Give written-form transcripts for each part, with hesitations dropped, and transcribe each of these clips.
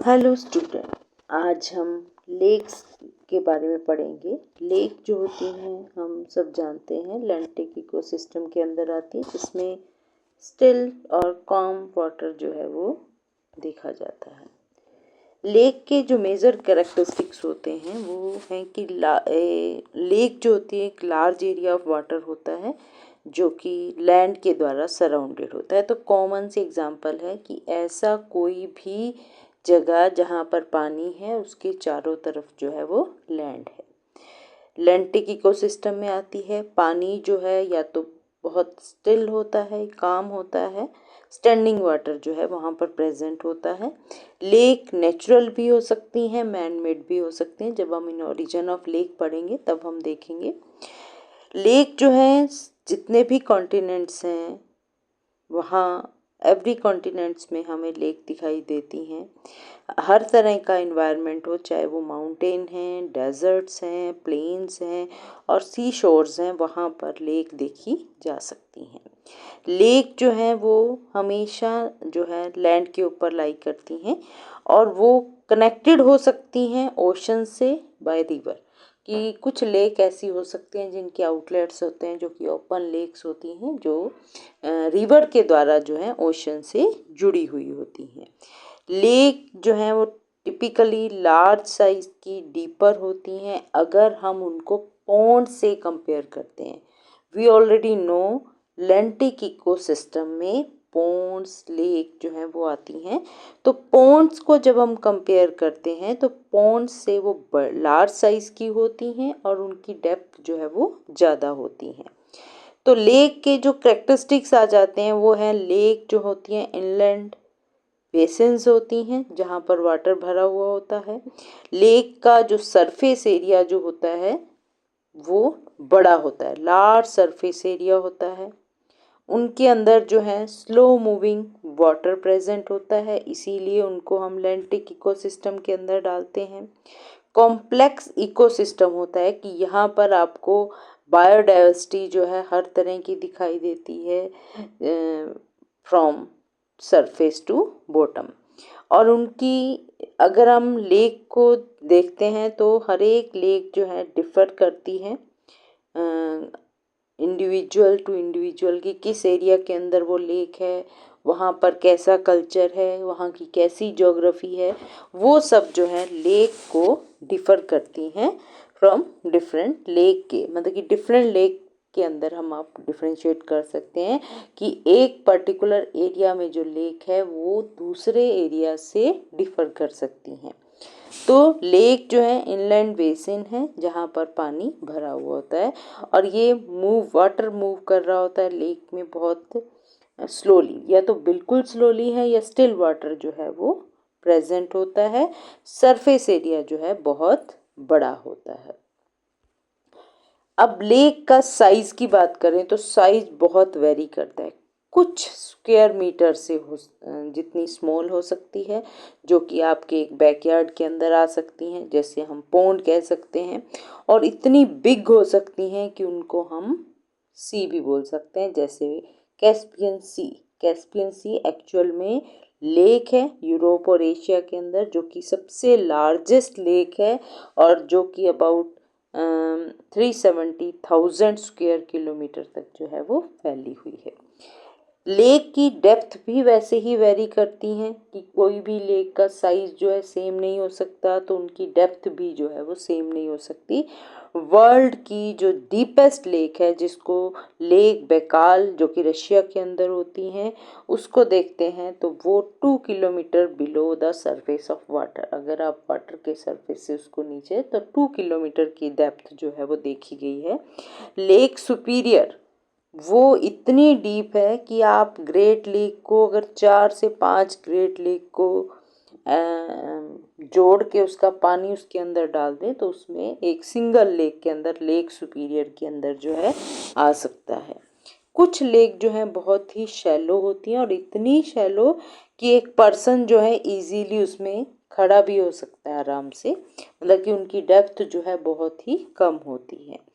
Hello student, आज हम lakes के बारे में पढ़ेंगे। लेक जो होती हैं हम सब जानते हैं लैंटिक इकोसिस्टम के अंदर आती है, जिसमें स्टिल और कॉम वाटर जो है वो देखा जाता है। लेक के जो मेजर कैरेक्टरिस्टिक्स होते हैं वो हैं कि लेक जो होती है एक लार्ज एरिया ऑफ वाटर होता है जो कि लैंड के द्वारा सराउंडेड होता है। तो कॉमन सी एग्जांपल है कि ऐसा कोई भी जगह जहाँ पर पानी है उसके चारों तरफ जो है वो लैंड है। लैंटिक इकोसिस्टम में आती है। पानी जो है या तो बहुत स्टिल होता है, काम होता है, स्टैंडिंग वाटर जो है वहाँ पर प्रेजेंट होता है। लेक नेचुरल भी हो सकती हैं, मैन मेड भी हो सकते हैं। जब हम इन ओरिजिन ऑफ लेक पढ़ेंगे तब हम देखेंगे। लेक जो है जितने भी कॉन्टिनेंट्स हैं वहाँ एवरी कॉन्टिनेंट्स में हमें लेक दिखाई देती हैं। हर तरह का इन्वायरमेंट हो, चाहे वो माउंटेन हैं, डेजर्ट्स हैं, प्लेन्स हैं और सी शोर्स हैं, वहाँ पर लेक देखी जा सकती हैं। लेक जो है वो हमेशा जो है लैंड के ऊपर लाई करती हैं और वो कनेक्टेड हो सकती हैं ओशन से बाय रिवर। कि कुछ लेक ऐसी हो सकती हैं जिनके आउटलेट्स होते हैं जो कि ओपन लेक्स होती हैं, जो रिवर के द्वारा जो है ओशन से जुड़ी हुई होती हैं। लेक जो है वो टिपिकली लार्ज साइज की डीपर होती हैं अगर हम उनको पॉन्ड से कंपेयर करते हैं। We already know lentic ecosystem में पॉन्ड्स लेक जो है वो आती हैं। तो पॉन्ड्स को जब हम कंपेयर करते हैं तो पॉन्ड्स से वो लार्ज साइज की होती हैं और उनकी डेप्थ जो है वो ज़्यादा होती हैं। तो लेक के जो कैरेक्टरिस्टिक्स आ जाते हैं वो है लेक जो होती हैं इनलैंड बेसिन्स होती हैं जहाँ पर वाटर भरा हुआ होता है। लेक का जो सरफेस एरिया जो होता है वो बड़ा होता है, लार्ज सरफेस एरिया होता है। उनके अंदर जो है स्लो मूविंग वाटर प्रेजेंट होता है, इसीलिए उनको हम लैंटिक इकोसिस्टम के अंदर डालते हैं। कॉम्प्लेक्स इकोसिस्टम होता है कि यहाँ पर आपको बायोडाइवर्सिटी जो है हर तरह की दिखाई देती है फ्रॉम सरफेस टू बॉटम। और उनकी अगर हम लेक को देखते हैं तो हर एक लेक जो है डिफ़र करती है इंडिविजुअल टू इंडिविजुअल की किस एरिया के अंदर वो लेक है, वहाँ पर कैसा कल्चर है, वहाँ की कैसी ज्योग्राफी है, वो सब जो है लेक को डिफ़र करती हैं फ्रॉम डिफरेंट लेक के। मतलब कि डिफरेंट लेक के अंदर हम आप डिफ्रेंशिएट कर सकते हैं कि एक पर्टिकुलर एरिया में जो लेक है वो दूसरे एरिया से डिफ़र कर सकती हैं। तो लेक जो है इनलैंड बेसिन है जहाँ पर पानी भरा हुआ होता है और ये वाटर मूव कर रहा होता है लेक में बहुत स्लोली, या तो बिल्कुल स्लोली है या स्टिल वाटर जो है वो प्रेजेंट होता है। सरफेस एरिया जो है बहुत बड़ा होता है। अब लेक का साइज की बात करें तो साइज बहुत वेरी करता है। कुछ स्क्वायर मीटर से जितनी स्मॉल हो सकती है जो कि आपके एक बैकयार्ड के अंदर आ सकती हैं, जैसे हम पॉन्ड कह सकते हैं, और इतनी बिग हो सकती हैं कि उनको हम सी भी बोल सकते हैं, जैसे कैस्पियन सी। कैस्पियन सी एक्चुअल में लेक है यूरोप और एशिया के अंदर, जो कि सबसे लार्जेस्ट लेक है और जो कि अबाउट 370,000 स्क्वायर किलोमीटर तक जो है वो फैली हुई है। लेक की डेप्थ भी वैसे ही वेरी करती हैं कि कोई भी लेक का साइज जो है सेम नहीं हो सकता, तो उनकी डेप्थ भी जो है वो सेम नहीं हो सकती। वर्ल्ड की जो डीपेस्ट लेक है जिसको लेक बैकाल जो कि रशिया के अंदर होती हैं उसको देखते हैं तो वो 2 kilometre below the surface of water. अगर आप वाटर के सरफेस से उसको नीचे तो 2 किलोमीटर की डेप्थ जो है वो देखी गई है। लेक सुपीरियर वो इतनी डीप है कि आप ग्रेट लेक को अगर 4 से 5 ग्रेट लेक को जोड़ के उसका पानी उसके अंदर डाल दें तो उसमें एक सिंगल लेक के अंदर, लेक सुपीरियर के अंदर जो है आ सकता है। कुछ लेक जो है बहुत ही शैलो होती हैं और इतनी शैलो कि एक पर्सन जो है इजीली उसमें खड़ा भी हो सकता है आराम से, मतलब कि उनकी डेप्थ जो है बहुत ही कम होती है।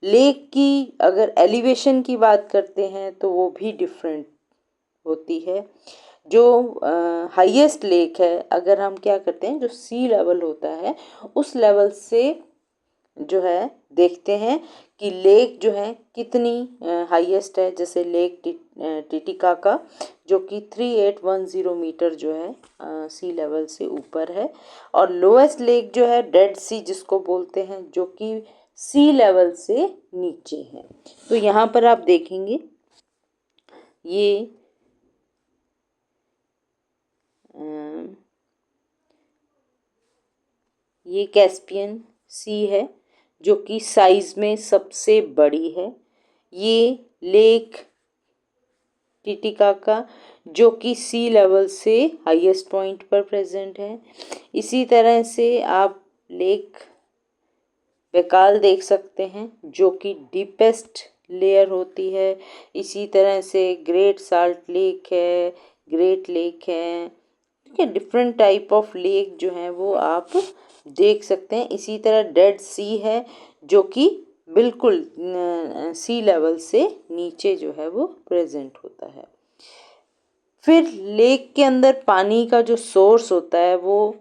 लेक की अगर एलिवेशन की बात करते हैं तो वो भी डिफरेंट होती है। जो हाईएस्ट लेक है, अगर हम क्या करते हैं, जो सी लेवल होता है उस लेवल से जो है देखते हैं कि लेक जो है कितनी हाईएस्ट है। जैसे लेक टिटिकाका जो कि 3810 मीटर जो है सी लेवल से ऊपर है, और लोएस्ट लेक जो है डेड सी जिसको बोलते हैं, जो कि सी लेवल से नीचे है। तो यहाँ पर आप देखेंगे ये कैस्पियन सी है जो कि साइज में सबसे बड़ी है। ये लेक टिटिकाका जो कि सी लेवल से हाईएस्ट पॉइंट पर प्रेजेंट है। इसी तरह से आप लेक बैकाल देख सकते हैं जो कि डीपेस्ट लेयर होती है। इसी तरह से ग्रेट साल्ट लेक है, ग्रेट लेक है, ठीक है। डिफरेंट टाइप ऑफ लेक जो है वो आप देख सकते हैं। इसी तरह डेड सी है जो कि बिल्कुल सी लेवल से नीचे जो है वो प्रेजेंट होता है। फिर लेक के अंदर पानी का जो सोर्स होता है वो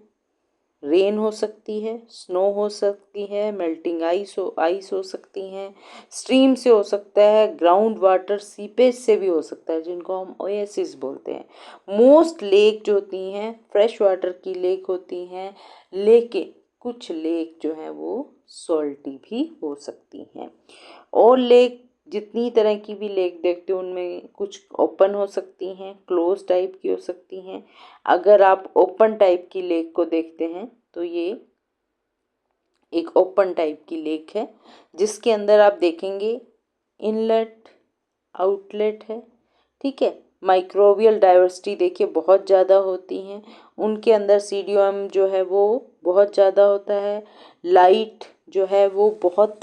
रेन हो सकती है, स्नो हो सकती है, मेल्टिंग आइस हो सकती हैं, स्ट्रीम से हो सकता है, ग्राउंड वाटर सीपेज से भी हो सकता है जिनको हम ओएसिस बोलते हैं। मोस्ट लेक जो होती हैं फ्रेश वाटर की लेक होती हैं, लेकिन कुछ लेक जो हैं वो सॉल्टी भी हो सकती हैं। और लेक जितनी तरह की भी लेक देखते हो उनमें कुछ ओपन हो सकती हैं, क्लोज टाइप की हो सकती हैं। अगर आप ओपन टाइप की लेक को देखते हैं तो ये एक ओपन टाइप की लेक है जिसके अंदर आप देखेंगे इनलेट आउटलेट है, ठीक है। माइक्रोबियल डाइवर्सिटी देखिए बहुत ज़्यादा होती हैं, उनके अंदर सीडीओएम जो है वो बहुत ज़्यादा होता है। लाइट जो है वो बहुत,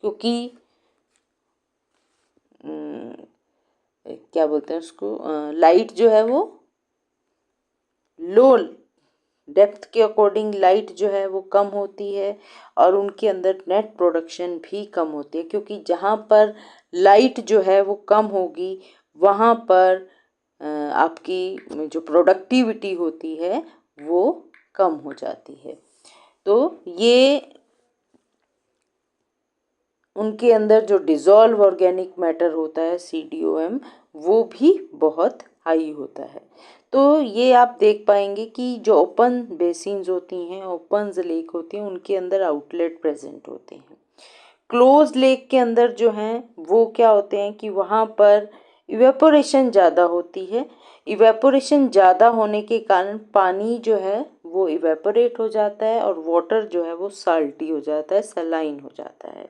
क्योंकि क्या बोलते हैं उसको, लाइट जो है वो लो डेप्थ के अकॉर्डिंग लाइट जो है वो कम होती है, और उनके अंदर नेट प्रोडक्शन भी कम होती है, क्योंकि जहाँ पर लाइट जो है वो कम होगी वहाँ पर आपकी जो प्रोडक्टिविटी होती है वो कम हो जाती है। तो ये उनके अंदर जो डिज़ोल्व ऑर्गेनिक मैटर होता है सीडीओएम वो भी बहुत हाई होता है। तो ये आप देख पाएंगे कि जो ओपन बेसिन्स होती हैं, ओपन लेक होती हैं, उनके अंदर आउटलेट प्रेजेंट होते हैं। क्लोज लेक के अंदर जो हैं वो क्या होते हैं कि वहाँ पर इवेपोरेशन ज़्यादा होती है। इवेपोरेशन ज़्यादा होने के कारण पानी जो है वो इवेपोरेट हो जाता है और वाटर जो है वो साल्टी हो जाता है, सलाइन हो जाता है।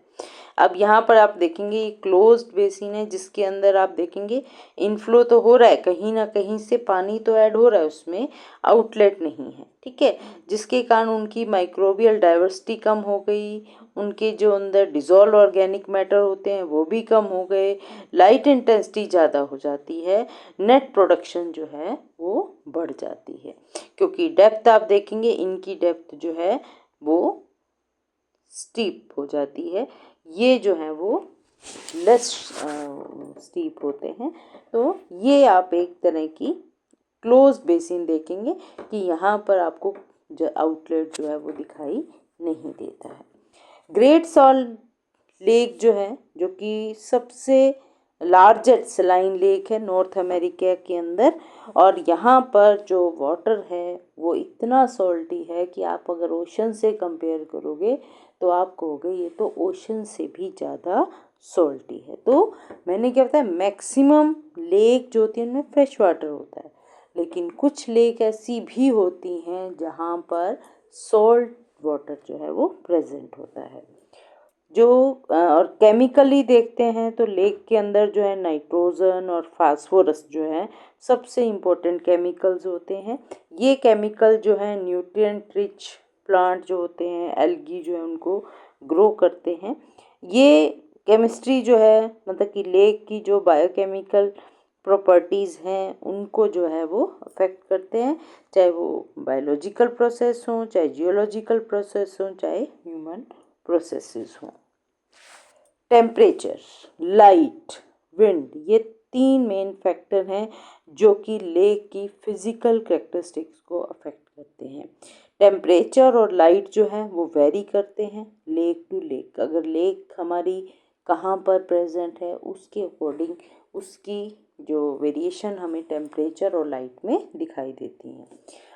अब यहाँ पर आप देखेंगे ये क्लोज्ड बेसिन है जिसके अंदर आप देखेंगे इनफ्लो तो हो रहा है, कहीं ना कहीं से पानी तो ऐड हो रहा है, उसमें आउटलेट नहीं है, ठीक है। जिसके कारण उनकी माइक्रोबियल डाइवर्सिटी कम हो गई, उनके जो अंदर डिज़ोल्व ऑर्गेनिक मैटर होते हैं वो भी कम हो गए, लाइट इंटेंसिटी ज़्यादा हो जाती है, नेट प्रोडक्शन जो है वो बढ़ जाती है। क्योंकि डेप्थ आप देखेंगे इनकी डेप्थ जो है वो स्टीप हो जाती है, ये जो है वो लेस स्टीप होते हैं। तो ये आप एक तरह की क्लोज बेसिन देखेंगे कि यहाँ पर आपको जो आउटलेट जो है वो दिखाई नहीं देता है। ग्रेट सॉल्ट लेक जो है, जो कि सबसे लार्जेस्ट सलाइन लेक है नॉर्थ अमेरिका के अंदर, और यहाँ पर जो वाटर है वो इतना सॉल्टी है कि आप अगर ओशन से कंपेयर करोगे तो आप कहोगे ये तो ओशन से भी ज़्यादा सॉल्टी है। तो मैंने क्या बताया, मैक्सिमम लेक जो होती है उनमें फ्रेश वाटर होता है, लेकिन कुछ लेक ऐसी भी होती हैं जहाँ पर सॉल्ट वाटर जो है वो प्रेजेंट होता है। जो और केमिकली देखते हैं तो लेक के अंदर जो है नाइट्रोजन और फास्फोरस जो है सबसे इम्पोर्टेंट केमिकल्स होते हैं। ये केमिकल जो है न्यूट्रिएंट रिच प्लांट जो होते हैं, एल्गी जो है उनको ग्रो करते हैं। ये केमिस्ट्री जो है मतलब कि लेक की जो बायोकेमिकल प्रॉपर्टीज़ हैं उनको जो है वो अफेक्ट करते हैं, चाहे वो बायोलॉजिकल प्रोसेस हों, चाहे जियोलॉजिकल प्रोसेस हों, चाहे ह्यूमन प्रोसेसेस हों। टेम्परेचर, लाइट, विंड, ये तीन मेन फैक्टर हैं जो कि लेक की फिजिकल कैरेक्टरिस्टिक्स को अफेक्ट करते हैं। टेम्परेचर और लाइट जो है वो वेरी करते हैं लेक टू लेक। अगर लेक हमारी कहाँ पर प्रेजेंट है उसके अकॉर्डिंग उसकी जो वेरिएशन हमें टेम्परेचर और लाइट में दिखाई देती हैं।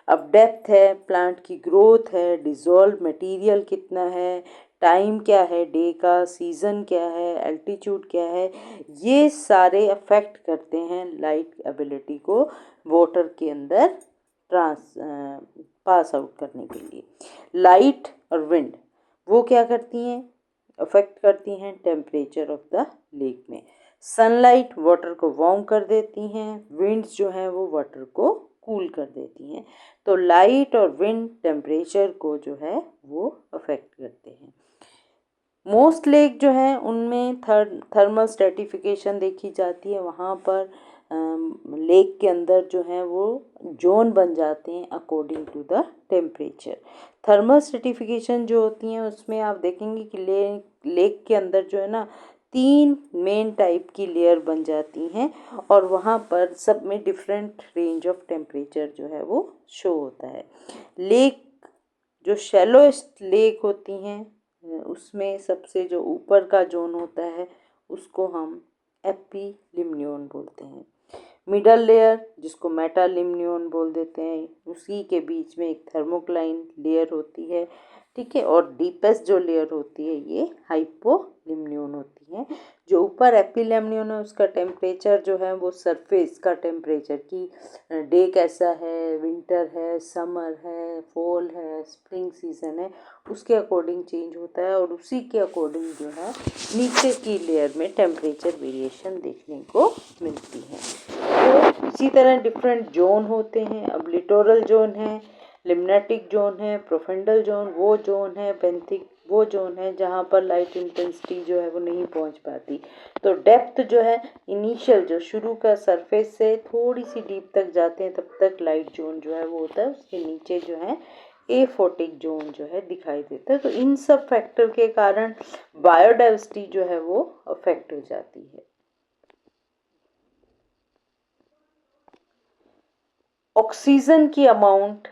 अब डेप्थ है, प्लांट की ग्रोथ है, डिज़ोल्व मटेरियल कितना है, टाइम क्या है डे का, सीज़न क्या है, एल्टीट्यूड क्या है, ये सारे अफेक्ट करते हैं लाइट एबिलिटी को वाटर के अंदर पास आउट करने के लिए। लाइट और विंड वो क्या करती हैं, अफेक्ट करती हैं टेम्परेचर ऑफ द लेक में। सनलाइट वाटर को वार्म कर देती हैं, विंड्स जो हैं वो वाटर को कूल कर देती हैं। तो लाइट और विंड टेम्परेचर को जो है वो अफेक्ट करते हैं। मोस्ट लेक जो हैं उनमें थर्मल स्ट्रेटिफिकेशन देखी जाती है। वहाँ पर लेक के अंदर जो है वो जोन बन जाते हैं according to the temperature. Thermal stratification जो होती हैं उसमें आप देखेंगे कि लेक के अंदर जो है ना 3 मेन टाइप की लेयर बन जाती हैं और वहाँ पर सब में डिफरेंट रेंज ऑफ टेम्परेचर जो है वो शो होता है। लेक जो शैलोएस्ट लेक होती हैं उसमें सबसे जो ऊपर का जोन होता है उसको हम एपिलिम्नियन बोलते हैं। मिडल लेयर जिसको मेटालिम्नियन बोल देते हैं, उसी के बीच में एक थर्मोक्लाइन लेयर होती है, ठीक है। और डीपेस्ट जो लेयर होती है ये हाइपोलिम्नियन होती है। जो ऊपर एपिलिम्नियन है उसका टेम्परेचर जो है वो सरफेस का टेम्परेचर की डे कैसा है, विंटर है, समर है, फॉल है, स्प्रिंग सीजन है, उसके अकॉर्डिंग चेंज होता है और उसी के अकॉर्डिंग जो है नीचे की लेयर में टेम्परेचर वेरिएशन देखने को मिलती है। तो इसी तरह डिफरेंट जोन होते हैं। अब लिटोरल जोन है, लिम्नेटिक जोन है, प्रोफेंडल जोन वो जोन है, बेंथिक वो जोन है जहाँ पर लाइट इंटेंसिटी जो है वो नहीं पहुँच पाती। तो डेप्थ जो है इनिशियल जो शुरू का सरफेस से थोड़ी सी डीप तक जाते हैं तब तक लाइट जोन जो है वो होता है, उसके नीचे जो है एफोटिक जोन जो है दिखाई देता है। तो इन सब फैक्टर के कारण बायोडाइवर्सिटी जो है वो अफेक्ट हो जाती है। ऑक्सीजन की अमाउंट,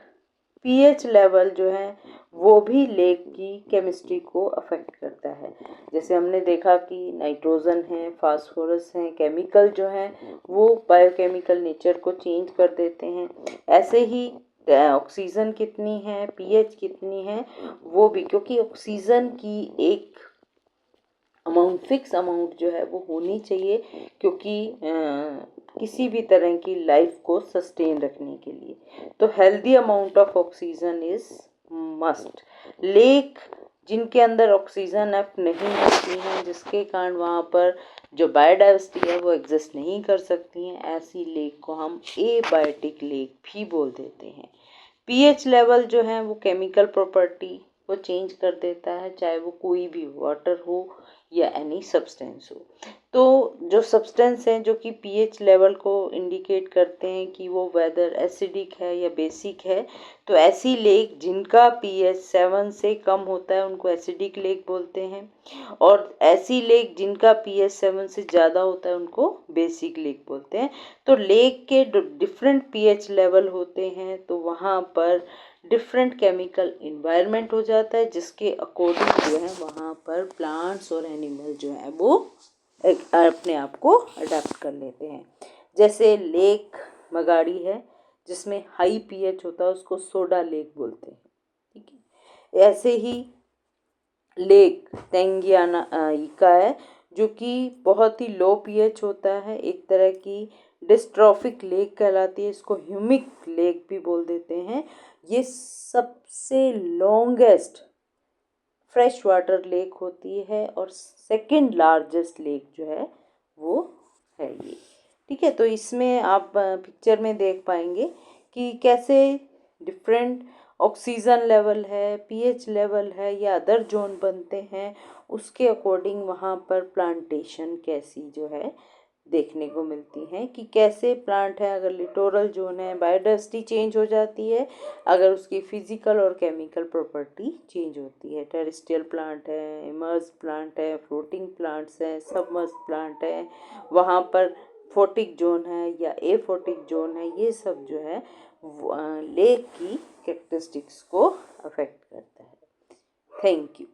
पीएच लेवल जो है वो भी लेक की केमिस्ट्री को अफेक्ट करता है। जैसे हमने देखा कि नाइट्रोजन है, फास्फोरस है, केमिकल जो हैं वो बायोकेमिकल नेचर को चेंज कर देते हैं। ऐसे ही ऑक्सीजन कितनी है, पीएच कितनी है वो भी, क्योंकि ऑक्सीजन की एक अमाउंट फिक्स अमाउंट जो है वो होनी चाहिए, क्योंकि किसी भी तरह की लाइफ को सस्टेन रखने के लिए। तो healthy amount of oxygen is must. Lake जिनके अंदर ऑक्सीजन अब नहीं होती हैं जिसके कारण वहाँ पर जो बायोडाइवर्सिटी है वो एग्जिस्ट नहीं कर सकती हैं, ऐसी लेक को हम एबायोटिक लेक भी बोल देते हैं। पीएच लेवल जो है वो केमिकल प्रॉपर्टी को चेंज कर देता है, चाहे वो कोई भी वाटर हो या एनी सब्सटेंस हो। तो जो सब्सटेंस हैं जो कि पीएच लेवल को इंडिकेट करते हैं कि वो वेदर एसिडिक है या बेसिक है, तो ऐसी लेक जिनका पीएच 7 से कम होता है उनको एसिडिक लेक बोलते हैं, और ऐसी लेक जिनका पीएच 7 से ज़्यादा होता है उनको बेसिक लेक बोलते हैं। तो लेक के डिफरेंट पीएच लेवल होते हैं तो वहाँ पर डिफरेंट केमिकल इन्वायरमेंट हो जाता है, जिसके अकॉर्डिंग जो है वहाँ पर प्लांट्स और एनिमल जो है वो अपने आप को अडेप्ट कर लेते हैं। जैसे लेक मगाड़ी है जिसमें हाई पीएच होता है उसको सोडा लेक बोलते हैं, ठीक है। ऐसे ही लेक टेंगियाना है जो कि बहुत ही लो पीएच होता है, एक तरह की डिस्ट्रॉफिक लेक कहलाती है, इसको ह्यूमिक लेक भी बोल देते हैं। ये सबसे लॉन्गेस्ट फ्रेश वाटर लेक होती है और सेकंड लार्जेस्ट लेक जो है वो है ये, ठीक है। तो इसमें आप पिक्चर में देख पाएंगे कि कैसे डिफरेंट ऑक्सीजन लेवल है, पीएच लेवल है या अदर जोन बनते हैं, उसके अकॉर्डिंग वहाँ पर प्लांटेशन कैसी जो है देखने को मिलती हैं कि कैसे प्लांट है। अगर लिटोरल जोन है बायोडाइवर्सिटी चेंज हो जाती है, अगर उसकी फिजिकल और केमिकल प्रॉपर्टी चेंज होती है। टेरेस्ट्रियल प्लांट है, इमर्ज प्लांट है, फ्लोटिंग प्लांट्स हैं, सबमर्ज प्लांट है, वहाँ पर फोटिक जोन है या एफोटिक जोन है, ये सब जो है लेक की कैरेक्टरिस्टिक्स को अफेक्ट करता है। Thank you.